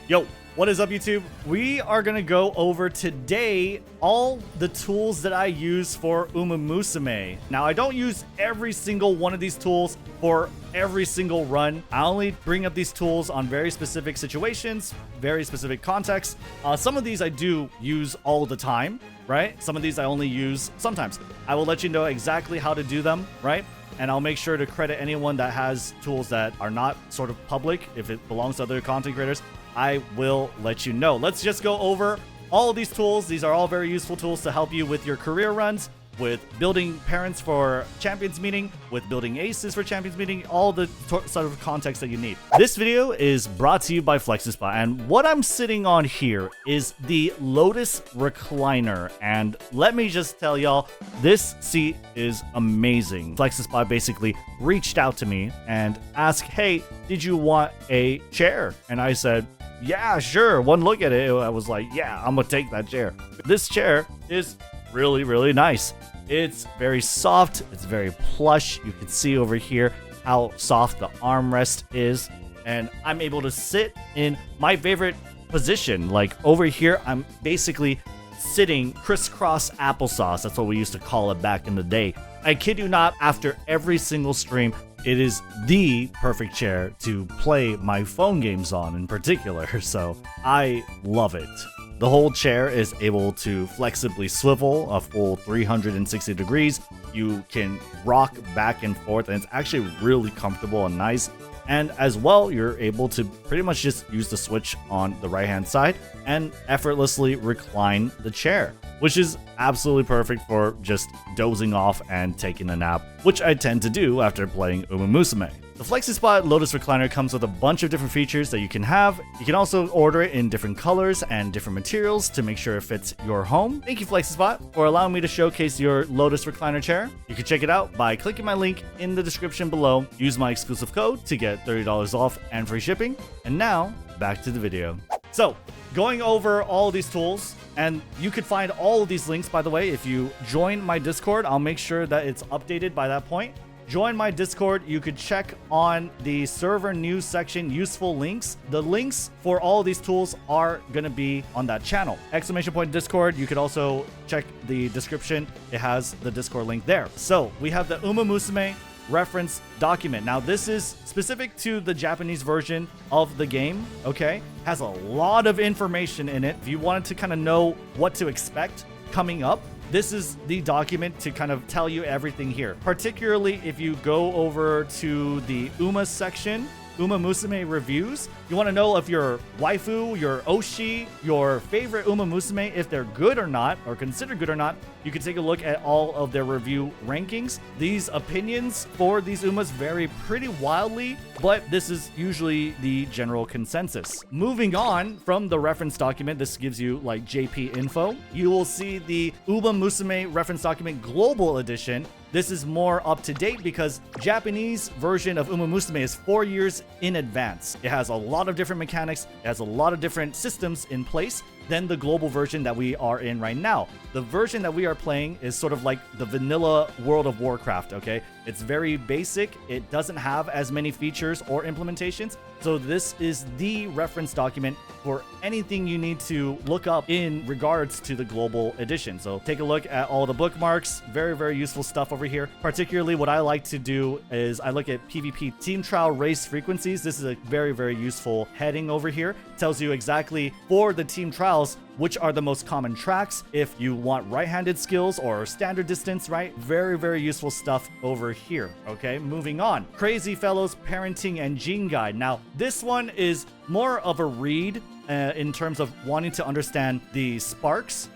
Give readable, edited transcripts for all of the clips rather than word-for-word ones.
Yo, what is up, YouTube? We are gonna go over today all the tools that I use for Umamusume. Now, I don't use every single one of these tools for every single run. I only bring up these tools on very specific situations, very specific contexts. Some of these I do use all the time, right? Some of these I only use sometimes. I will let you know exactly how to do them, right? And I'll make sure to credit anyone that has tools that are not sort of public. If it belongs to other content creators, I will let you know. Let's just go over all of these tools. These are all very useful tools to help you with your career runs, with building parents for champions meeting, with building aces for champions meeting, all the sort of context that you need. This video is brought to you by FlexiSpot, and what I'm sitting on here is the Lotus recliner. And let me just tell y'all, this seat is amazing. FlexiSpot basically reached out to me and asked, hey, did you want a chair? And I said, yeah, sure. One look at it, I was like, yeah, I'm gonna take that chair. This chair is really, really nice. It's very soft, it's very plush. You can see over here how soft the armrest is, and I'm able to sit in my favorite position. Like over here, I'm basically sitting crisscross applesauce. That's what we used to call it back in the day. I kid you not, after every single stream, it is the perfect chair to play my phone games on in particular, so I love it. The whole chair is able to flexibly swivel a full 360 degrees. You can rock back and forth, and it's actually really comfortable and nice. And as well, you're able to pretty much just use the switch on the right-hand side and effortlessly recline the chair, which is absolutely perfect for just dozing off and taking a nap, which I tend to do after playing Umamusume. The FlexiSpot Lotus recliner comes with a bunch of different features that you can have. You can also order it in different colors and different materials to make sure it fits your home. Thank you, FlexiSpot, for allowing me to showcase your Lotus recliner chair. You can check it out by clicking my link in the description below. Use my exclusive code to get $30 off and free shipping. And now, back to the video. So, going over all these tools, and you could find all of these links, by the way, if you join my Discord. I'll make sure that it's updated by that point. Join my Discord. You could check on the server news section, useful links. The links for all of these tools are going to be on that channel. ! Discord. You could also check the description. It has the Discord link there. So we have the Umamusume reference document. Now this is specific to the Japanese version of the game, okay? Has a lot of information in it. If you wanted to kind of know what to expect coming up, this is the document to kind of tell you everything here. Particularly if you go over to the Umamusume reviews, you want to know if your waifu, your oshi, your favorite Umamusume, if they're good or not, or considered good or not, you can take a look at all of their review rankings. These opinions for these Umas vary pretty wildly, but this is usually the general consensus. Moving on from the reference document, this gives you like JP info. You will see the Umamusume reference document global edition. This is more up to date because Japanese version of Umamusume is 4 years in advance. It has a lot of different mechanics, it has a lot of different systems in place than the global version that we are in right now. The version that we are playing is sort of like the vanilla World of Warcraft, okay? It's very basic. It doesn't have as many features or implementations. So this is the reference document for anything you need to look up in regards to the global edition. So take a look at all the bookmarks. Very, very useful stuff over here. Particularly what I like to do is I look at PvP team trial race frequencies. This is a very, very useful heading over here. It tells you exactly for the team trials which are the most common tracks if you want right-handed skills or standard distance, right? Very, very useful stuff over here, okay? Moving on. Crazy Fellows Parenting and Gene Guide. Now, this one is more of a read in terms of wanting to understand the sparks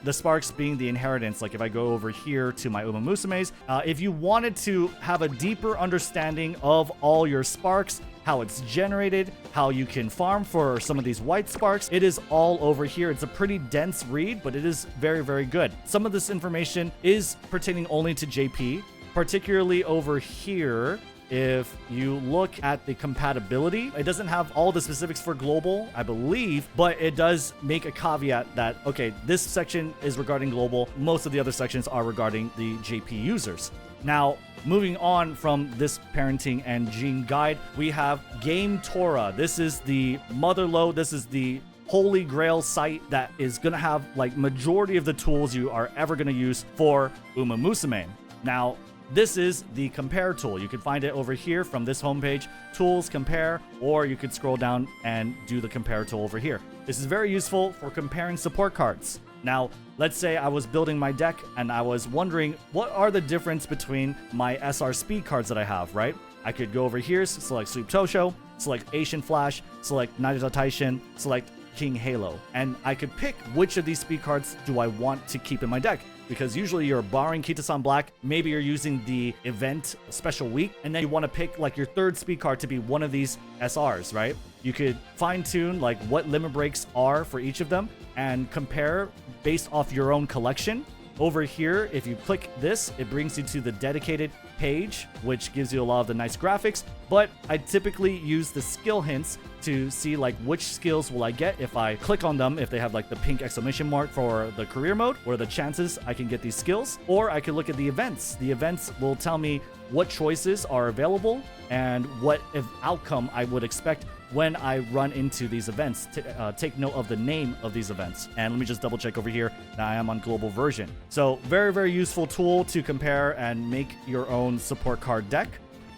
being the inheritance. Like if I go over here to my Umamusumes, if you wanted to have a deeper understanding of all your sparks, how it's generated, how you can farm for some of these white sparks, it is all over here. It's a pretty dense read, but it is very, very good. Some of this information is pertaining only to JP, particularly over here. If you look at the compatibility, it doesn't have all the specifics for global, I believe, but it does make a caveat that, okay, this section is regarding global. Most of the other sections are regarding the JP users. Now, moving on from this parenting and gene guide, we have Game Tora. This is the mother load. This is the holy grail site that is going to have like majority of the tools you are ever going to use for Umamusume. Now, this is the compare tool. You can find it over here from this homepage, tools, compare, or you could scroll down and do the compare tool over here. This is very useful for comparing support cards. Now, let's say I was building my deck and I was wondering what are the difference between my SR speed cards that I have, right? I could go over here, select Sweep Tosho, select Asian Flash, select Nagisa Taishin, select King Halo, and I could pick which of these speed cards do I want to keep in my deck. Because usually you're borrowing Kita-san Black, maybe you're using the event special week, and then you want to pick like your third speed card to be one of these SRs, right? You could fine tune like what limit breaks are for each of them and compare based off your own collection. Over here, if you click this, it brings you to the dedicated page, which gives you a lot of the nice graphics, but I typically use the skill hints to see like which skills will I get if I click on them, if they have like the pink exclamation mark for the career mode, what are the chances I can get these skills, or I could look at the events. The events will tell me what choices are available and what outcome I would expect when I run into these events. Take note of the name of these events. And let me just double check over here that I am on global version. So very, very useful tool to compare and make your own support card deck.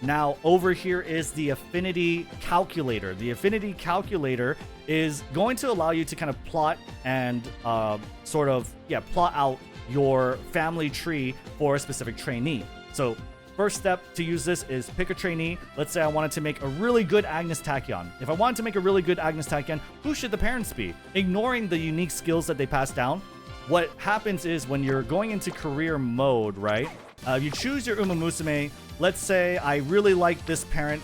Now over here is the affinity calculator. The affinity calculator is going to allow you to kind of plot and plot out your family tree for a specific trainee. So first step to use this is pick a trainee. Let's say I wanted to make a really good Agnes Tachyon. If I wanted to make a really good Agnes Tachyon, who should the parents be? Ignoring the unique skills that they pass down, what happens is when you're going into career mode, right? You choose your Umamusume. Let's say I really like this parent,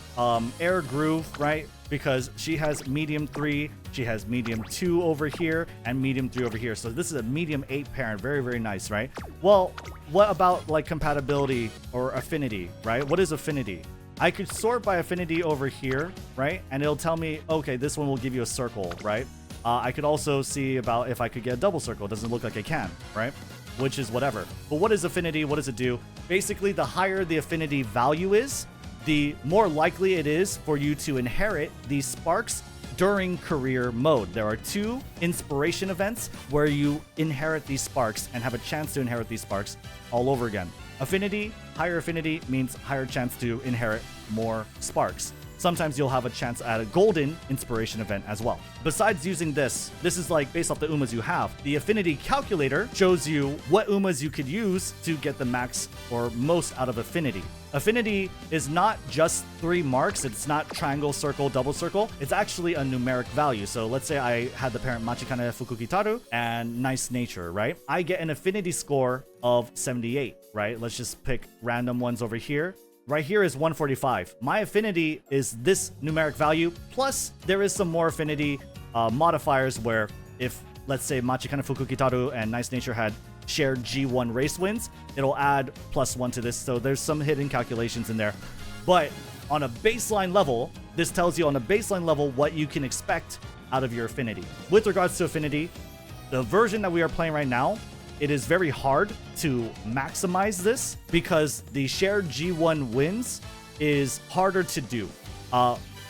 Air Groove, right? Because she has medium 3, she has medium 2 over here, and medium 3 over here. So this is a medium 8 parent. Very, very nice, right? Well, what about like compatibility or affinity, right? What is affinity? I could sort by affinity over here, right? And it'll tell me, okay, this one will give you a circle, right? I could also see about if I could get a double circle. It doesn't look like I can, right? Which is whatever. But what is affinity? What does it do? Basically, the higher the affinity value is, the more likely it is for you to inherit these sparks during career mode. There are 2 inspiration events where you inherit these sparks and have a chance to inherit these sparks all over again. Affinity, higher affinity means higher chance to inherit more sparks. Sometimes you'll have a chance at a golden inspiration event as well. Besides using this is like based off the Umas you have. The affinity calculator shows you what Umas you could use to get the max or most out of affinity. Affinity is not just 3 marks. It's not triangle, circle, double circle. It's actually a numeric value. So let's say I had the parent Machikane Fukukitaru and Nice Nature, right? I get an affinity score of 78, right? Let's just pick random ones over here. Right here is 145. My affinity is this numeric value, plus there is some more affinity modifiers where if, let's say, Machikane Fukukitaru and Nice Nature had shared G1 race wins, it'll add +1 to this. So there's some hidden calculations in there. But on a baseline level, this tells you on a baseline level what you can expect out of your affinity. With regards to affinity, the version that we are playing right now, it is very hard to maximize this because the shared G1 wins is harder to do.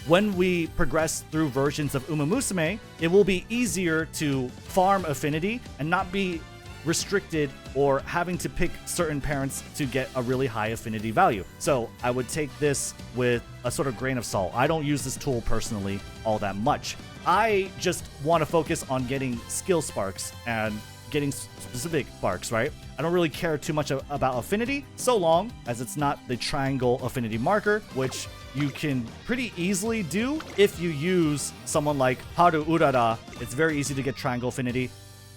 When we progress through versions of Umamusume, it will be easier to farm affinity and not be restricted or having to pick certain parents to get a really high affinity value. So I would take this with a sort of grain of salt. I don't use this tool personally all that much. I just want to focus on getting skill sparks and getting specific sparks, right? I don't really care too much about affinity so long as it's not the triangle affinity marker, which you can pretty easily do if you use someone like Haru Urara. It's very easy to get triangle affinity.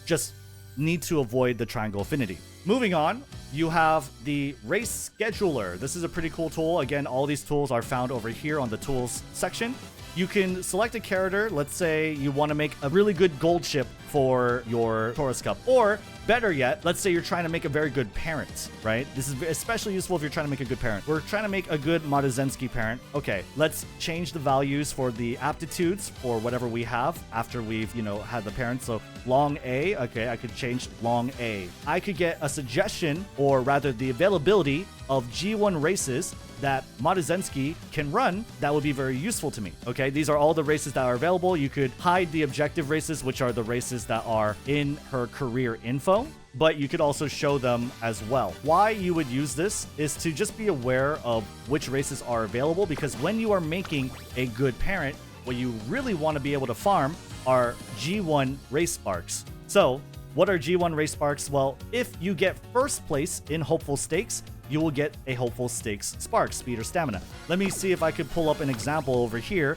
Just need to avoid the triangle affinity. Moving on, you have the race scheduler. This is a pretty cool tool. Again, all these tools are found over here on the tools section. You can select a character. Let's say you want to make a really good gold ship for your Taurus Cup. Or better yet, let's say you're trying to make a very good parent, right? This is especially useful if you're trying to make a good parent. We're trying to make a good Maruzenski parent. Okay, let's change the values for the aptitudes for whatever we have after we've, had the parent. So long A, okay, I could change long A. I could get a suggestion, or rather the availability of G1 races that Maruzenski can run that would be very useful to me. Okay, these are all the races that are available. You could hide the objective races, which are the races that are in her career info, but you could also show them as well. Why you would use this is to just be aware of which races are available, because when you are making a good parent, what you really want to be able to farm are G1 race sparks. So what are G1 race sparks? Well, if you get first place in Hopeful Stakes, you will get a Hopeful Stakes spark, speed or stamina. Let me see if I could pull up an example over here.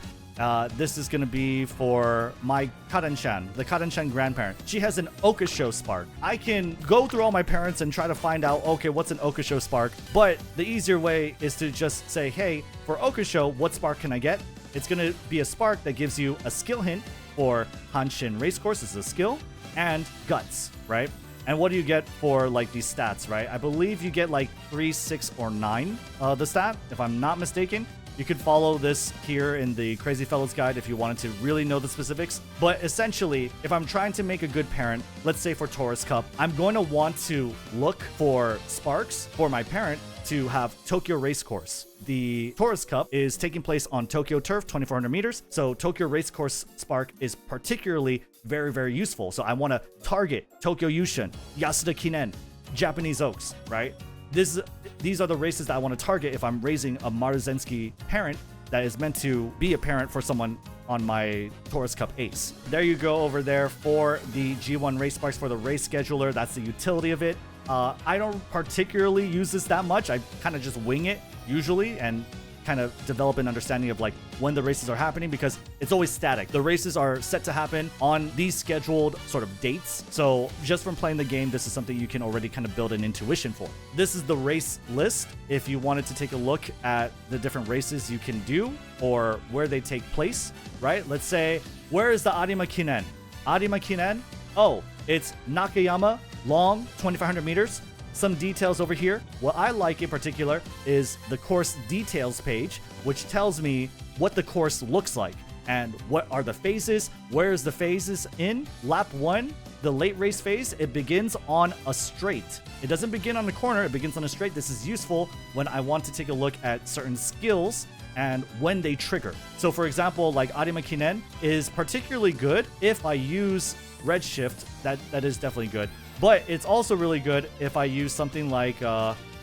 This is going to be for my Karen-chan, the Karen-chan grandparent. She has an Okusho spark. I can go through all my parents and try to find out, okay, what's an Okusho spark? But the easier way is to just say, hey, for Okusho, what spark can I get? It's going to be a spark that gives you a skill hint for Hanshin Racecourse. This is a skill, and guts, right? And what do you get for like these stats, right? I believe you get like 3, 6, or 9, the stat, if I'm not mistaken. You could follow this here in the Crazy Fellows guide if you wanted to really know the specifics. But essentially, if I'm trying to make a good parent, let's say for Taurus Cup, I'm going to want to look for sparks for my parent to have Tokyo Racecourse. The Taurus Cup is taking place on Tokyo turf, 2,400 meters. So Tokyo Racecourse spark is particularly very, very useful. So I want to target Tokyo Yushin, Yasuda Kinen, Japanese Oaks, right? These are the races that I want to target if I'm raising a Maruzenski parent that is meant to be a parent for someone on my Taurus Cup ace. There you go over there for the G1 race sparks for the race scheduler. That's the utility of it. I don't particularly use this that much. I kind of just wing it usually and kind of develop an understanding of like when the races are happening, because it's always static. The races are set to happen on these scheduled sort of dates. So just from playing the game, this is something you can already kind of build an intuition for. This is the race list. If you wanted to take a look at the different races you can do or where they take place, right? Let's say, where is the Arima Kinen? Arima Kinen? Oh, it's Nakayama, long, 2,500 meters. Some details over here. What I like in particular is the course details page, which tells me what the course looks like and what are the phases, where is the phases in. Lap 1, the late race phase, it begins on a straight. It doesn't begin on a corner, it begins on a straight. This is useful when I want to take a look at certain skills and when they trigger. So for example, like Arima Kinen is particularly good if I use Redshift. That is definitely good. But it's also really good if I use something like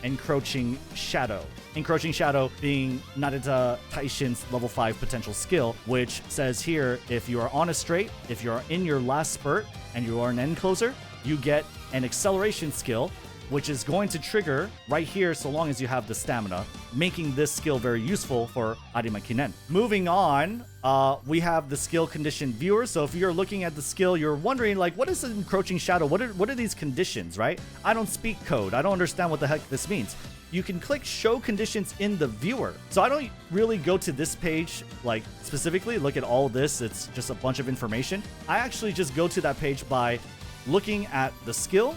Encroaching Shadow. Encroaching Shadow being Narita Taishin's level 5 potential skill, which says here, if you are on a straight, if you're in your last spurt, and you are an end closer, you get an acceleration skill, which is going to trigger right here so long as you have the stamina, making this skill very useful for Arima Kinen. Moving on, we have the skill condition viewer. So if you're looking at the skill, you're wondering like, what is an Encroaching Shadow? What are these conditions, right? I don't speak code. I don't understand what the heck this means. You can click show conditions in the viewer. So I don't really go to this page, like specifically look at all of this. It's just a bunch of information. I actually just go to that page by looking at the skill,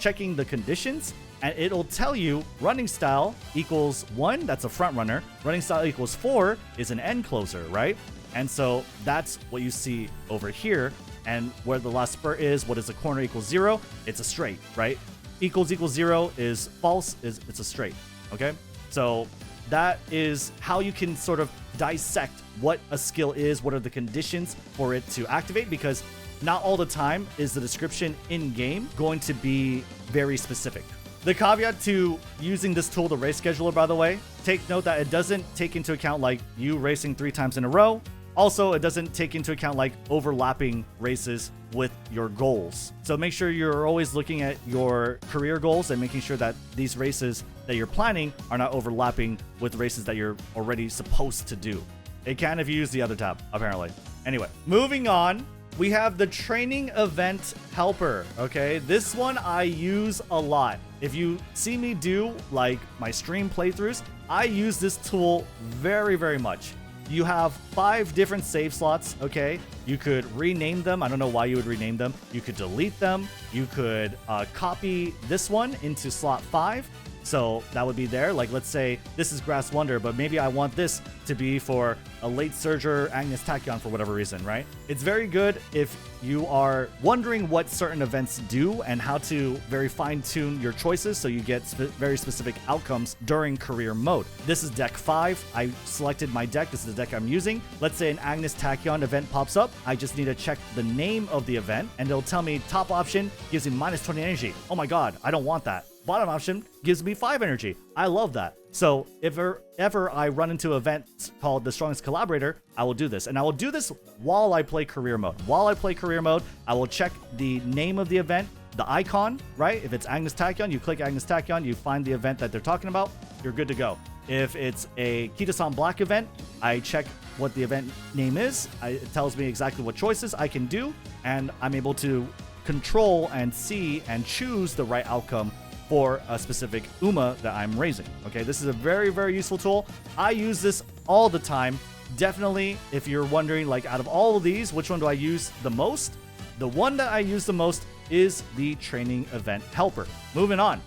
checking the conditions, and it'll tell you running style equals 1, that's a front runner. Running style equals 4 is an end closer, right? And so that's what you see over here. And where the last spurt is, what is a corner equals 0? It's a straight, right? Equals 0 is false, it's a straight, okay? So that is how you can sort of dissect what a skill is, what are the conditions for it to activate, because not all the time is the description in-game going to be very specific. The caveat to using this tool, the race scheduler, by the way, take note that it doesn't take into account like you racing 3 times in a row. Also, it doesn't take into account like overlapping races with your goals. So make sure you're always looking at your career goals and making sure that these races that you're planning are not overlapping with races that you're already supposed to do. It can if you use the other tab, apparently. Anyway, moving on. We have the training event helper, okay? This one I use a lot. If you see me do like my stream playthroughs, I use this tool very, very much. you have 5 different save slots, okay? You could rename them. I don't know why you would rename them. You could delete them. You could copy this one into slot 5. So that would be there. Like, let's say this is Grass Wonder, but maybe I want this to be for a late surger Agnes Tachyon for whatever reason, right? It's very good if you are wondering what certain events do and how to very fine-tune your choices so you get very specific outcomes during career mode. This is deck 5. I selected my deck. This is the deck I'm using. Let's say an Agnes Tachyon event pops up. I just need to check the name of the event, and it'll tell me top option gives me minus 20 energy. Oh my god, I don't want that. Bottom option gives me 5 energy. I love that. So if ever I run into an event called the Strongest Collaborator, I will do this. And I will do this while I play career mode. While I play career mode, I will check the name of the event, the icon, right? If it's Agnes Tachyon, you click Agnes Tachyon, you find the event that they're talking about, you're good to go. If it's a Kita-san Black event, I check what the event name is. It tells me exactly what choices I can do, and I'm able to control and see and choose the right outcome for a specific Uma that I'm raising. Okay, this is a very, very useful tool. I use this all the time. Definitely, if you're wondering, like, out of all of these, which one do I use the most? The one that I use the most is the training event helper. Moving on,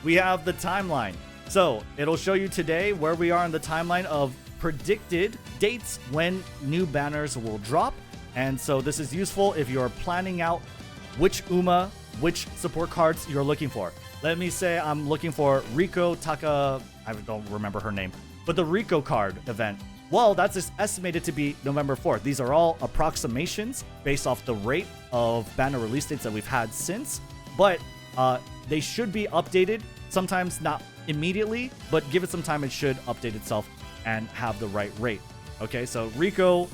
we have the timeline. So it'll show you today where we are in the timeline of predicted dates when new banners will drop. And so this is useful if you're planning out which Uma, which support cards you're looking for. Let me say I'm looking for Riko Taka, I don't remember her name, but the Riko card event. Well, that's just estimated to be November 4th. These are all approximations based off the rate of banner release dates that we've had since, but they should be updated, sometimes not immediately, but give it some time, it should update itself and have the right rate. Okay, so Riko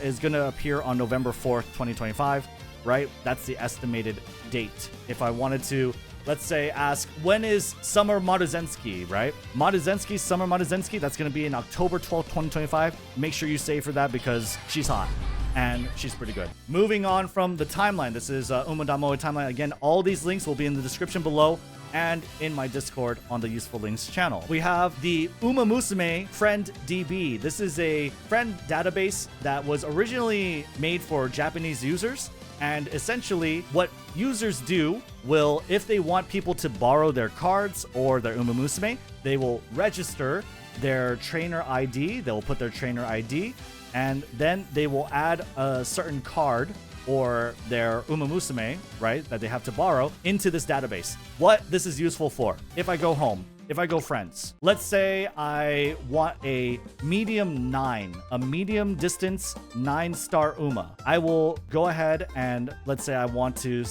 is going to appear on November 4th, 2025, right? That's the estimated date. If I wanted to, let's say, ask, when is Summer Maruzenski, right? Maruzenski, Summer Maruzenski, that's going to be in October 12th, 2025. Make sure you save for that because she's hot and she's pretty good. Moving on from the timeline, this is Moe Timeline. Again, all these links will be in the description below and in my Discord on the Useful Links channel. We have the Umamusume Friend DB. This is a friend database that was originally made for Japanese users. And essentially, what users do will, if they want people to borrow their cards or their Umamusume, they will register their trainer ID. They will put their trainer ID, and then they will add a certain card or their Umamusume, right, that they have to borrow into this database. What this is useful for: if I go home, if I go friends, let's say I want a medium 9, a medium distance 9-star Uma. I will go ahead and let's say I want to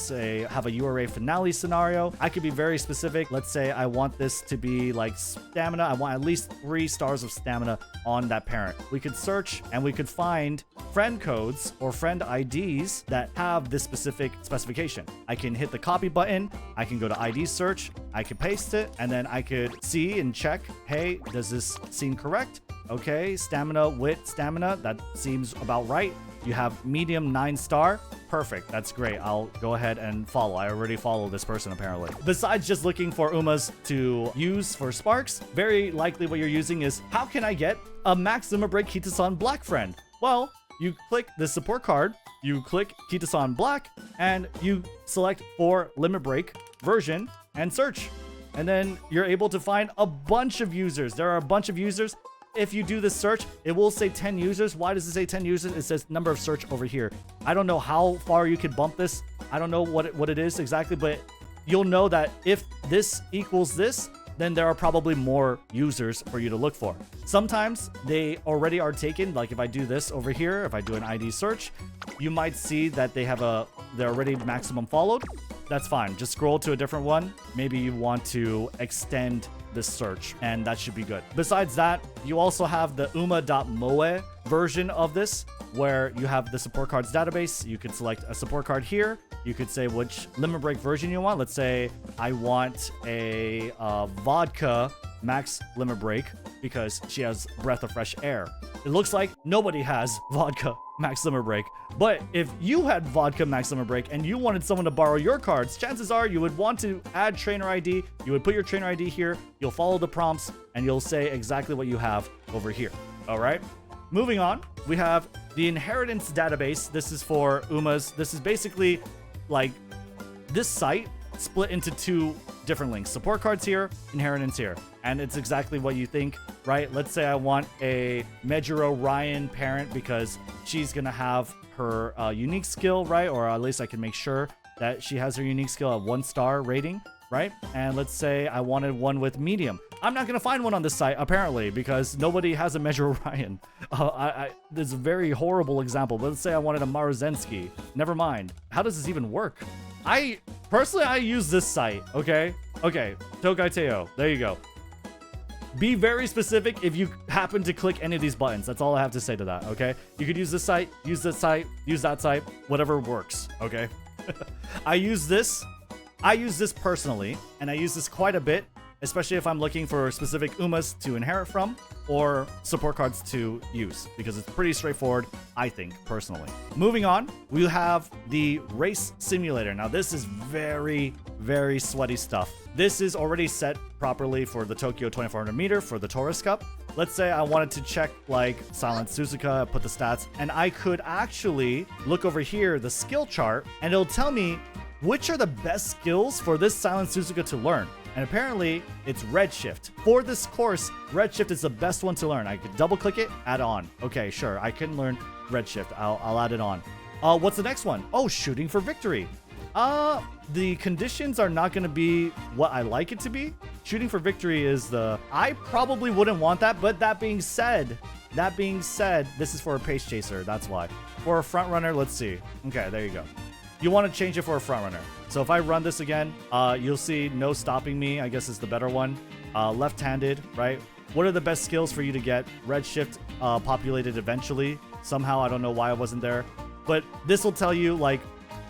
have a URA finale scenario. I could be very specific. Let's say I want this to be like stamina. I want at least 3 stars of stamina on that parent. We could search and we could find friend codes or friend IDs that have this specific specification. I can hit the copy button. I can go to ID search. I can paste it, and then I could see and check, hey, does this seem correct? Okay, stamina, wit, stamina, that seems about right. You have medium 9-star. Perfect, that's great. I'll go ahead and follow. I already follow this person apparently. Besides just looking for Umas to use for sparks, very likely what you're using is, how can I get a max limit break Kita-san Black friend? Well, you click the support card, you click Kita-san Black, and you select for limit break version and search. And then you're able to find a bunch of users. There are a bunch of users. If you do this search, it will say 10 users. Why does it say 10 users? It says number of search over here. I don't know how far you can bump this. I don't know what it is exactly, but you'll know that if this equals this, then there are probably more users for you to look for. Sometimes they already are taken. Like if I do this over here, if I do an ID search, you might see that they're already maximum followed. That's fine. Just scroll to a different one. Maybe you want to extend this search, and that should be good. Besides that, you also have the uma.moe version of this, where you have the support cards database. You could select a support card here. You could say which limit break version you want. Let's say I want a vodka max limit break because she has breath of fresh air. It looks like nobody has vodka max limit break, but if you had vodka max limit break and you wanted someone to borrow your cards, chances are you would want to add trainer ID. You would put your trainer ID here, you'll follow the prompts, and you'll say exactly what you have over here. All right, Moving on, we have the inheritance database. This is for Umas. This is basically like this site split into two different links. Support cards here, inheritance here. And it's exactly what you think, right? Let's say I want a Mejiro Ryan parent because she's going to have her unique skill, right? Or at least I can make sure that she has her unique skill at 1-star rating, right? And let's say I wanted one with medium. I'm not going to find one on this site, apparently, because nobody has a Mejiro Ryan. This is a very horrible example, but let's say I wanted a Maruzensky. Never mind. How does this even work? Personally, I use this site, okay? Okay, Tokai Teo. There you go. Be very specific if you happen to click any of these buttons. That's all I have to say to that, okay? You could use this site, use this site, use that site, whatever works, okay? I use this personally, and I use this quite a bit, especially if I'm looking for specific Umas to inherit from or support cards to use, because it's pretty straightforward, I think, personally. Moving on, we have the race simulator. Now, this is very, very sweaty stuff. This is already set properly for the Tokyo 2400 meter for the Taurus Cup. Let's say I wanted to check like Silent Suzuka, put the stats, and I could actually look over here, the skill chart, and it'll tell me which are the best skills for this Silent Suzuka to learn. And apparently, it's Redshift. For this course, Redshift is the best one to learn. I could double click it, add on. Okay, sure, I can learn Redshift. I'll add it on. What's the next one? Oh, Shooting for Victory. The conditions are not going to be what I like it to be. Shooting for Victory is the... I probably wouldn't want that, but that being said, this is for a pace chaser. That's why. For a front runner, let's see. Okay, there you go. You want to change it for a front runner. So if I run this again, you'll see no stopping me, I guess is the better one. Left-handed, right? What are the best skills for you to get? Redshift populated eventually. Somehow, I don't know why it wasn't there. But this will tell you, like,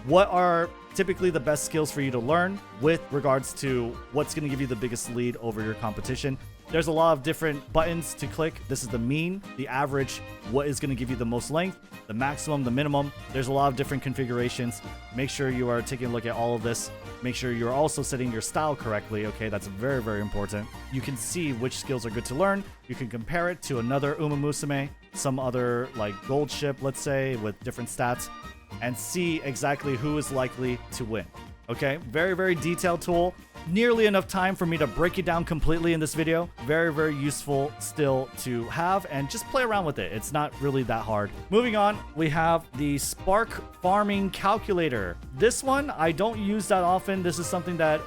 what are typically the best skills for you to learn with regards to what's going to give you the biggest lead over your competition. There's a lot of different buttons to click. This is the mean, the average, what is going to give you the most length, the maximum, the minimum. There's a lot of different configurations. Make sure you are taking a look at all of this. Make sure you're also setting your style correctly. Okay, that's very, very important. You can see which skills are good to learn. You can compare it to another Umamusume, some other like gold ship, let's say, with different stats, and see exactly who is likely to win. Okay, very, very detailed tool. Nearly enough time for me to break it down completely in this video. Very, very useful still to have, and just play around with it. It's not really that hard. Moving on, we have the Spark Farming Calculator. This one, I don't use that often. This is something that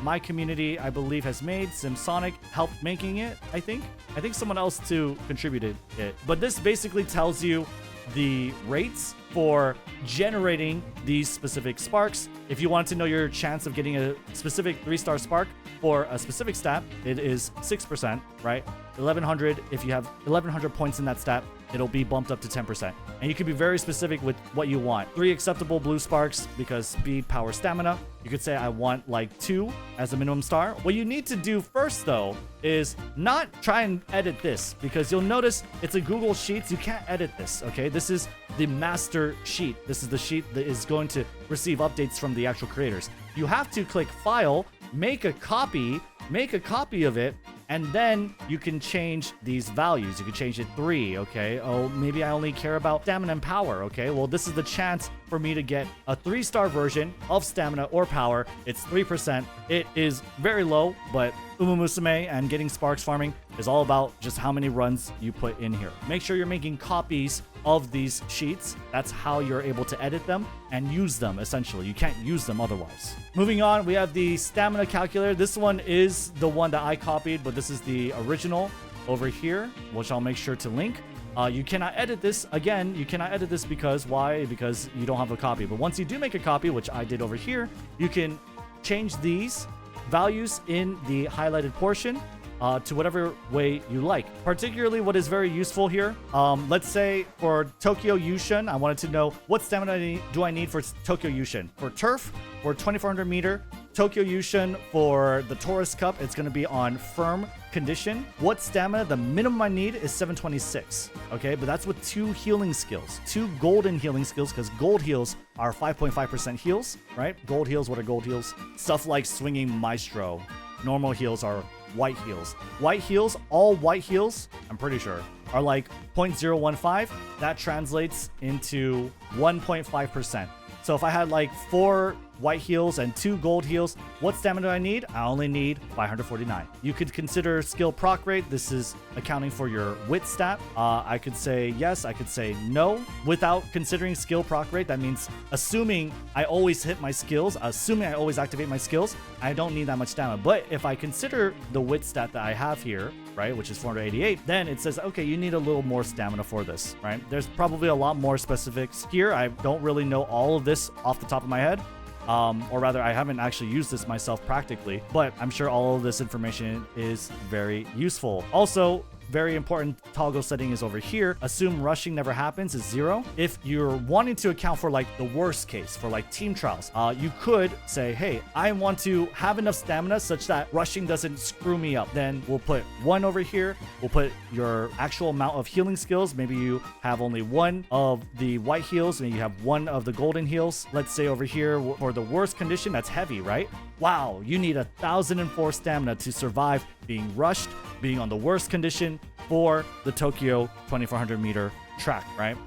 my community, I believe, has made. SimSonic helped making it, I think. I think someone else too contributed it. But this basically tells you the rates for generating these specific sparks. If you want to know your chance of getting a specific 3-star spark for a specific stat, it is 6%, right? 1100, if you have 1100 points in that stat, it'll be bumped up to 10%. And you can be very specific with what you want. 3 acceptable blue sparks because speed, power, stamina. You could say I want like 2 as a minimum star. What you need to do first though is not try and edit this, because you'll notice it's a Google Sheets. You can't edit this, okay? This is the master sheet. This is the sheet that is going to receive updates from the actual creators. You have to click File, make a copy of it, and then you can change these values. You can change it 3, okay? Oh, maybe I only care about stamina and power, okay? Well, this is the chance for me to get a 3-star version of stamina or power. It's 3%. It is very low, but Umamusume and getting sparks farming is all about just how many runs you put in here. Make sure you're making copies of these sheets. That's how you're able to edit them and use them, essentially. You can't use them otherwise. Moving on, we have the stamina calculator. This one is the one that I copied, but this is the original over here, which I'll make sure to link. You cannot edit this. Again, you cannot edit this because why? Because you don't have a copy. But once you do make a copy, which I did over here, you can change these values in the highlighted portion to whatever way you like. Particularly what is very useful here, let's say for Tokyo Yushin, I wanted to know what stamina do I need for Tokyo Yushin. For turf, for 2400 meter, Tokyo Yushin for the Taurus Cup, it's going to be on firm condition. What stamina? The minimum I need is 726. Okay, but that's with 2 healing skills, 2 golden healing skills, because gold heals are 5.5% heals, right? Gold heals, what are gold heals? Stuff like swinging maestro. Normal heals are white heals. White heals, all white heals, I'm pretty sure, are like 0.015, that translates into 1.5%. So if I had like 4 white heals and 2 gold heals, what stamina do I need? I only need 549. You could consider skill proc rate. This is accounting for your wit stat. I could say yes, I could say no. Without considering skill proc rate, that means assuming I always hit my skills, assuming I always activate my skills, I don't need that much stamina. But if I consider the wit stat that I have here, right, which is 488, then it says, okay, you need a little more stamina for this, right? There's probably a lot more specifics here. I don't really know all of this off the top of my head. Or rather, I haven't actually used this myself practically, but I'm sure all of this information is very useful. Also, very important toggle setting is over here. Assume rushing never happens is 0. If you're wanting to account for like the worst case for like team trials, you could say, hey, I want to have enough stamina such that rushing doesn't screw me up. Then we'll put 1 over here. We'll put your actual amount of healing skills. Maybe you have only 1 of the white heals and you have 1 of the golden heals. Let's say over here for the worst condition, that's heavy, right? Wow, you need 1,004 stamina to survive being rushed, being on the worst condition for the Tokyo 2400 meter track, right?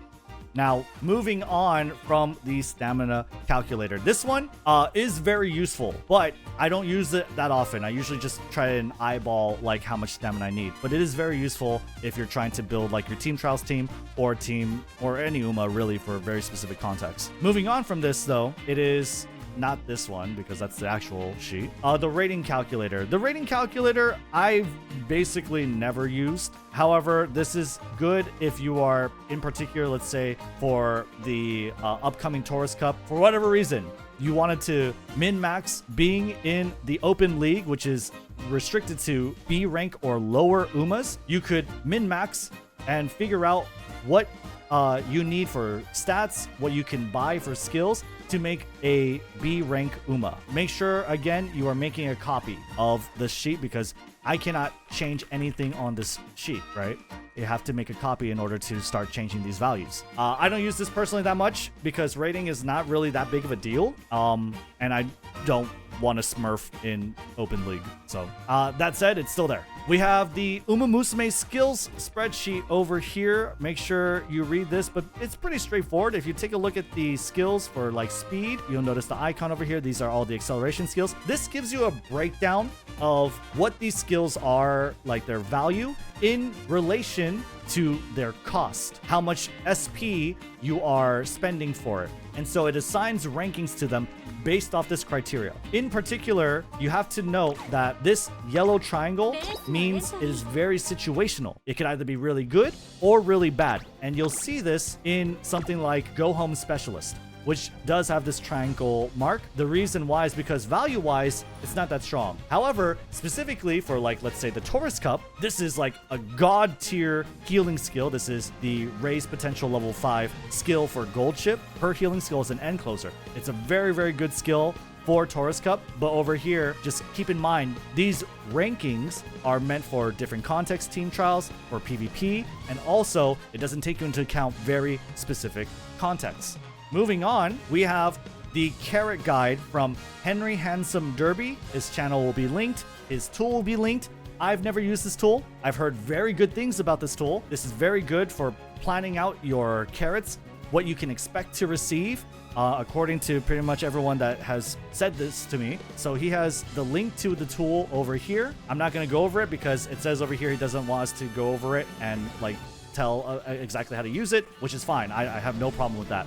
Now, moving on from the stamina calculator. This one is very useful, but I don't use it that often. I usually just try and eyeball like how much stamina I need. But it is very useful if you're trying to build like your team trials team or any UMA really for very specific context. Moving on from this though, it is not this one because that's the actual sheet. The rating calculator. The rating calculator I've basically never used. However, this is good if you are in particular, let's say for the upcoming Tourist Cup, for whatever reason, you wanted to min-max being in the open league, which is restricted to B rank or lower UMAs. You could min-max and figure out what you need for stats, what you can buy for skills to make a B rank UMA. Make sure, again, you are making a copy of the sheet because I cannot change anything on this sheet, right? You have to make a copy in order to start changing these values. I don't use this personally that much because rating is not really that big of a deal. And I don't want to smurf in open league. So that said, it's still there. We have the Umamusume skills spreadsheet over here. Make sure you read this, but it's pretty straightforward. If you take a look at the skills for like speed, you'll notice the icon over here. These are all the acceleration skills. This gives you a breakdown of what these skills are, like their value in relation to their cost, how much SP you are spending for it. And so it assigns rankings to them based off this criteria. In particular, you have to note that this yellow triangle means it is very situational. It could either be really good or really bad. And you'll see this in something like Go Home Specialist, which does have this triangle mark. The reason why is because value-wise, it's not that strong. However, specifically for like, let's say the Tourist Cup, this is like a god tier healing skill. This is the Raise Potential level 5 skill for Gold Ship. Her healing skill is an end closer. It's a very, very good skill for Tourist Cup, but over here, just keep in mind, these rankings are meant for different context team trials, for PvP, and also it doesn't take you into account very specific contexts. Moving on, we have the Carat guide from Henry Handsome Derby. His channel will be linked. His tool will be linked. I've never used this tool. I've heard very good things about this tool. This is very good for planning out your carats, what you can expect to receive, according to pretty much everyone that has said this to me. So he has the link to the tool over here. I'm not going to go over it because it says over here he doesn't want us to go over it and like tell exactly how to use it, which is fine. I have no problem with that.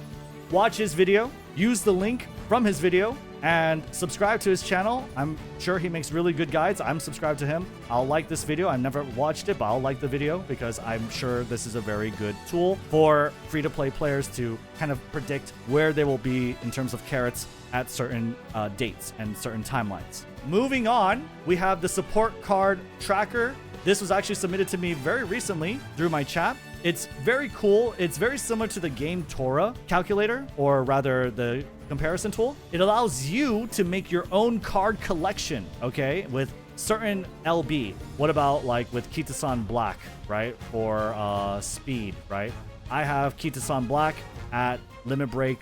Watch his video, use the link from his video, and subscribe to his channel. I'm sure he makes really good guides. I'm subscribed to him. I'll like this video. I've never watched it, but I'll like the video because I'm sure this is a very good tool for free-to-play players to kind of predict where they will be in terms of carats at certain dates and certain timelines. Moving on, we have the support card tracker. This was actually submitted to me very recently through my chat. It's very cool. It's very similar to the game Tora calculator, or rather the comparison tool. It allows you to make your own card collection, okay, with certain LB. What about like with Kitasan Black, right? Or speed, right? I have Kitasan Black at Limit Break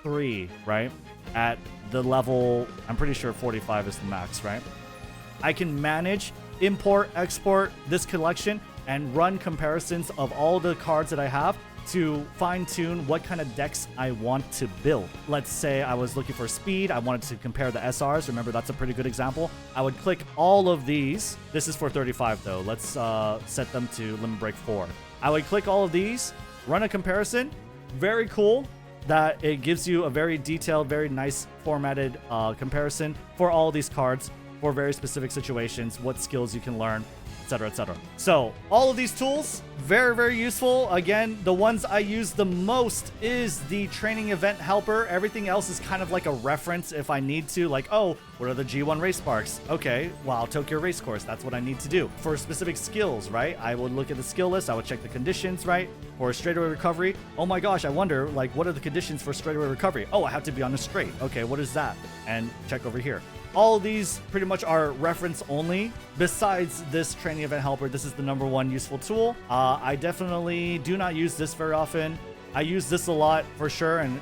3, right? At the level, I'm pretty sure 45 is the max, right? I can manage, import, export this collection and run comparisons of all the cards that I have to fine-tune what kind of decks I want to build. Let's say I was looking for speed. I wanted to compare the SRs. Remember, that's a pretty good example. I would click all of these. This is for 35, though. Let's set them to limit break 4. I would click all of these, run a comparison. Very cool that it gives you a very detailed, very nice formatted comparison for all these cards for very specific situations, what skills you can learn, etc., etc. So all of these tools, very, very useful. Again, the ones I use the most is the training event helper. Everything else is kind of like a reference if I need to, like, oh, what are the G1 race sparks? Okay, wow, Tokyo race course, that's what I need to do. For specific skills, right? I would look at the skill list, I would check the conditions, right? For straightaway recovery, oh my gosh, I wonder, like, what are the conditions for straightaway recovery? Oh, I have to be on a straight. Okay, what is that? And check over here. All of these pretty much are reference only. Besides this training event helper, this is the #1 useful tool. I definitely do not use this very often. I use this a lot for sure, and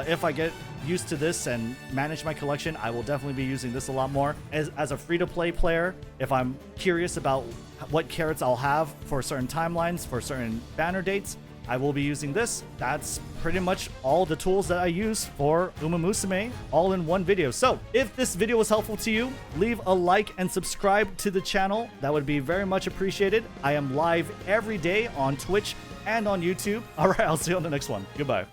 if I get used to this and manage my collection, I will definitely be using this a lot more. As a free-to-play player, if I'm curious about what carats I'll have for certain timelines, for certain banner dates, I will be using this. That's pretty much all the tools that I use for Umamusume, all in one video. So if this video was helpful to you, leave a like and subscribe to the channel. That would be very much appreciated. I am live every day on Twitch and on YouTube. All right, I'll see you on the next one. Goodbye.